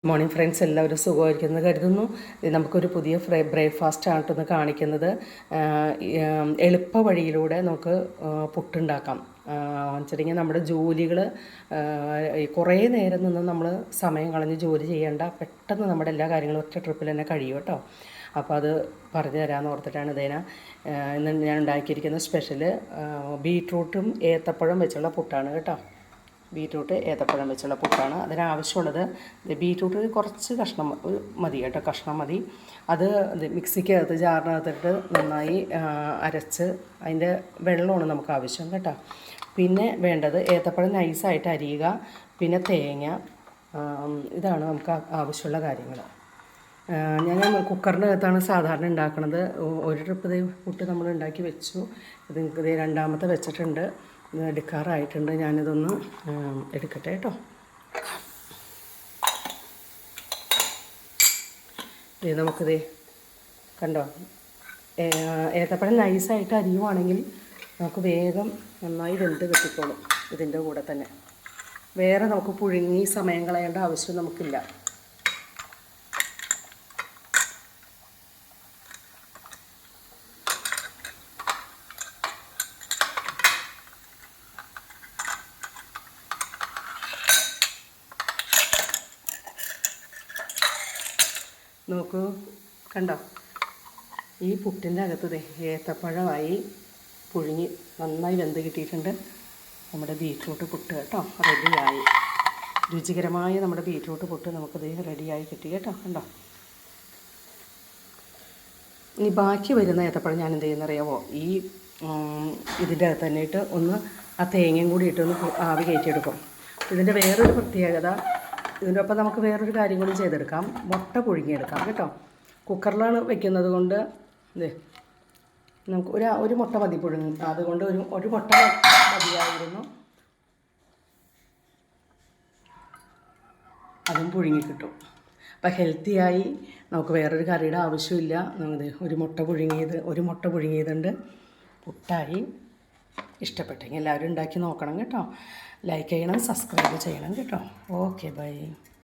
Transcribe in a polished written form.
Morning friends, എല്ലാവരും സുഖമായിരിക്കുന്നത് കരുതുന്നു. നമുക്കൊരു പുതിയ ബ്രേക്ക്ഫാസ്റ്റ് ആയിട്ടൊന്ന് കാണിക്കുന്നത്. എളുപ്പ വഴിയിലൂടെ നമുക്ക് പുട്ടുണ്ടാക്കാം. വെച്ചിട്ടുണ്ടെങ്കിൽ നമ്മുടെ ജോലികൾ കുറേ നേരം നിന്ന് നമ്മൾ സമയം കളഞ്ഞ് ജോലി ചെയ്യേണ്ട, പെട്ടെന്ന് നമ്മുടെ എല്ലാ കാര്യങ്ങളും ഒറ്റ ട്രിപ്പിൽ തന്നെ കഴിയും കേട്ടോ. അപ്പോൾ അത് പറഞ്ഞു തരാമെന്ന് ഓർത്തിട്ടാണ് ഇന്ന് ഞാൻ ഉണ്ടാക്കിയിരിക്കുന്ന സ്പെഷ്യല് ബീട്രൂട്ടും ഏത്തപ്പഴം വെച്ചുള്ള പുട്ടാണ് കേട്ടോ. ബീറ്റ്റൂട്ട് ഏത്തപ്പഴം വെച്ചുള്ള പുട്ടാണ്. അതിനാവശ്യമുള്ളത് ബീറ്റ്റൂട്ട് കുറച്ച് കഷ്ണം മതി കേട്ടോ, കഷ്ണം മതി. അത് മിക്സിക്കകത്ത് ജാറിനകത്തിട്ട് നന്നായി അരച്ച് അതിൻ്റെ വെള്ളമാണ് നമുക്ക് ആവശ്യം കേട്ടോ. പിന്നെ വേണ്ടത് ഏത്തപ്പഴം നൈസായിട്ട് അരിയുക, പിന്നെ തേങ്ങ. ഇതാണ് നമുക്ക് ആവശ്യമുള്ള കാര്യങ്ങൾ. ഞാൻ കുക്കറിൻ്റെ അകത്താണ് സാധാരണ ഉണ്ടാക്കുന്നത്. ഒരു ട്രിപ്പ് പുട്ട് നമ്മൾ ഉണ്ടാക്കി വെച്ചു. ഇത് രണ്ടാമത്തെ വെച്ചിട്ടുണ്ട്, എടുക്കാറായിട്ടുണ്ട്. ഞാനിതൊന്ന് എടുക്കട്ടെ കേട്ടോ. നമുക്കിത് കണ്ടോ, ഏത്തപ്പഴം നൈസായിട്ട് അരിയുവാണെങ്കിൽ നമുക്ക് വേഗം നന്നായി വെന്ത് കിട്ടിക്കോളും. ഇതിൻ്റെ കൂടെ തന്നെ വേറെ നമുക്ക് പുഴുങ്ങി സമയം കളയേണ്ട ആവശ്യം നമുക്കില്ല. നോക്കൂ, കണ്ടോ, ഈ പുട്ടിൻ്റെ അകത്ത് ഏത്തപ്പഴമായി പുഴുങ്ങി നന്നായി വെന്ത് കിട്ടിയിട്ടുണ്ട്. നമ്മുടെ ബീറ്റ്റൂട്ട് പുട്ട് കേട്ടോ റെഡിയായി. രുചികരമായ നമ്മുടെ ബീറ്റ്റൂട്ട് പുട്ട് നമുക്കിത് റെഡിയായി കിട്ടി കേട്ടോ. കണ്ടോ, ഇനി ബാക്കി വരുന്ന ഏത്തപ്പഴം ഞാൻ എന്ത് ചെയ്യുന്നറിയാമോ, ഈ ഇതിൻ്റെ അകത്ത് തന്നെ ഇട്ട് ഒന്ന് ആ തേങ്ങയും കൂടി ഇട്ടൊന്ന് ആവി കയറ്റിയെടുക്കും. ഇതിൻ്റെ വേറൊരു പ്രത്യേകത, ഇതിൻ്റെ ഒപ്പം നമുക്ക് വേറൊരു കാര്യം കൂടി ചെയ്തെടുക്കാം. മുട്ട പുഴുങ്ങിയെടുക്കാം കേട്ടോ. കുക്കറിലാണ് വെക്കുന്നത് കൊണ്ട് നമുക്ക് ഒരു മുട്ട മതി പുഴുങ്ങി. അതുകൊണ്ട് ഒരു മുട്ട മതിയായിരുന്നു. അതും പുഴുങ്ങി കിട്ടും. അപ്പം ഹെൽത്തിയായി, നമുക്ക് വേറൊരു കറിയുടെ ആവശ്യമില്ല. ഒരു മുട്ട പുഴുങ്ങിയതുണ്ട്, പുട്ടായി. ഇഷ്ടപ്പെട്ടെങ്കിൽ എല്ലാവരും ഉണ്ടാക്കി നോക്കണം കേട്ടോ. ലൈക്ക് ചെയ്യണം, സബ്സ്ക്രൈബ് ചെയ്യണം കേട്ടോ. Okay, by.